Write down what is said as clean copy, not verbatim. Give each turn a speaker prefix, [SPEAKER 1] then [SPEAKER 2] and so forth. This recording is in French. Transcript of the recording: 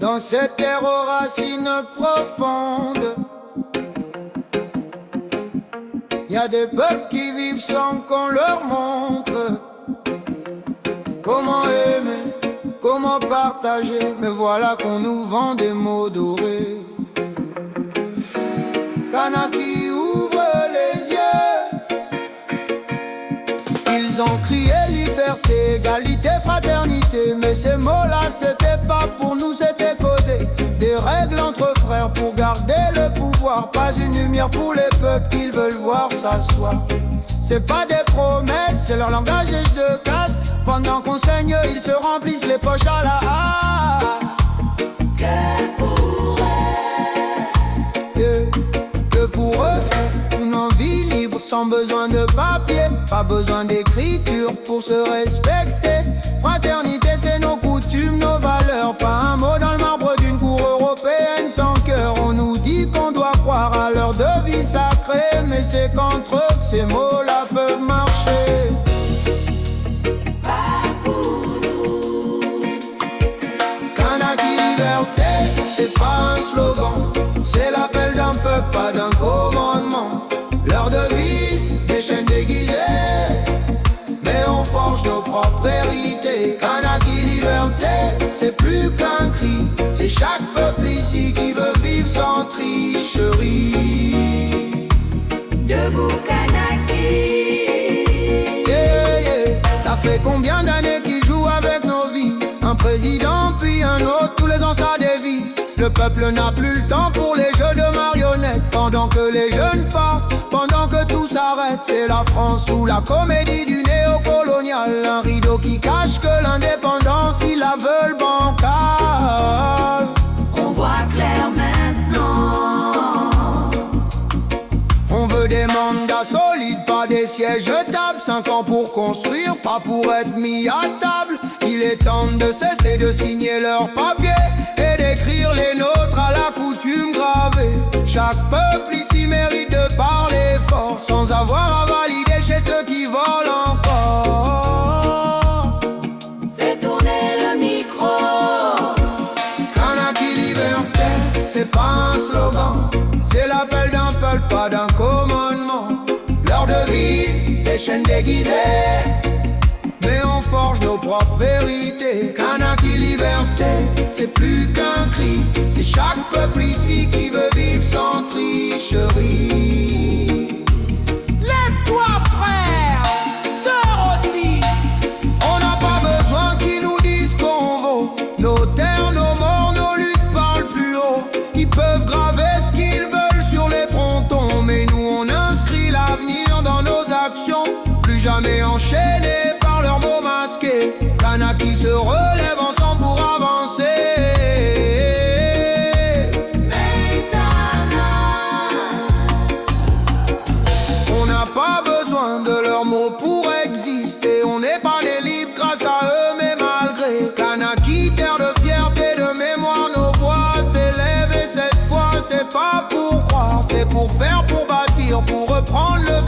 [SPEAKER 1] dans cette terre aux racines profondes. Y a des peuples qui vivent sans qu'on leur montre comment aimer, comment partager. Mais voilà qu'on nous vend des mots dorés. Kanaki ouvre les yeux. Ils ont crié liberté, égalité, fraternité. Mais ces mots-là, c'était pas pour nous, c'était codé. Des règles entre frères pour garder le pouvoir. Pas une lumière pour les peuples qu'ils veulent voir s'asseoir. C'est pas des promesses, c'est leur langage de caste. Pendant qu'on saigne, ils se remplissent les poches à la hache.
[SPEAKER 2] Que pour eux,
[SPEAKER 1] que pour eux, une envie libre sans besoin de papier. Pas besoin d'écriture pour se respecter. Fraternité, c'est nos coutumes, nos valeurs. Pas un mot dans le marbre d'une cour européenne sans cœur. On nous dit qu'on doit croire à leur devise sacrée, mais c'est qu'entre eux que ces mots-là peuvent marcher.
[SPEAKER 2] pas pour nous.
[SPEAKER 1] Kanaki liberté, c'est pas un slogan, c'est l'appel d'un peuple, pas d'un commandement. Leur devise, des chaînes déguisées, mais on forge nos propres vérités. Kanaki liberté, c'est plus qu'un cri, c'est chaque peuple ici qui veut vivre sans tricherie.
[SPEAKER 2] Debout Kanaki.
[SPEAKER 1] Yeah, yeah. Ça fait combien d'années qu'ils jouent avec nos vies? Un président puis un autre, tous les ans ça dévie. Le peuple n'a plus le temps pour les jeux de marionnettes. Pendant que les jeunes partent, pendant que tout s'arrête. C'est la France ou la comédie du néocolonial. Un rideau qui cache que l'indépendance, ils la veulent bancale.
[SPEAKER 2] On voit clair maintenant.
[SPEAKER 1] On veut des mandats solides, pas des sièges jetables. 5 ans pour construire, pas pour être mis à table. Il est temps de cesser de signer leurs papiers et d'écrire les nôtres à la coutume gravée. Chaque peuple ici mérite de parler fort, sans avoir à valider chez ceux qui volent encore.
[SPEAKER 2] Fais tourner le micro.
[SPEAKER 1] Kanaki liberté, c'est pas un slogan, c'est l'appel d'un peuple, pas d'un commandement. Leur devise, des chaînes déguisées, mais on forge nos propres vérités. Kanaki liberté, c'est plus qu'un cri, c'est chaque peuple ici qui veut vivre sans tricherie. Lève-toi frère, sœur aussi. On n'a pas besoin qu'ils nous disent qu'on vaut. Nos terres, nos morts, nos luttes parlent plus haut. Ils peuvent graver ce qu'ils veulent sur les frontons, mais nous on inscrit l'avenir dans nos actions. Plus jamais enchaînés par leurs mots masqués. Kanaki se relève ensemble pour avancer. On n'a pas besoin de leurs mots pour exister. On n'est pas des libres grâce à eux, mais malgré. Kanaki, terre de fierté, de mémoire, nos voix s'élèvent. Et cette fois, c'est pas pour croire, c'est pour faire, pour bâtir, pour reprendre le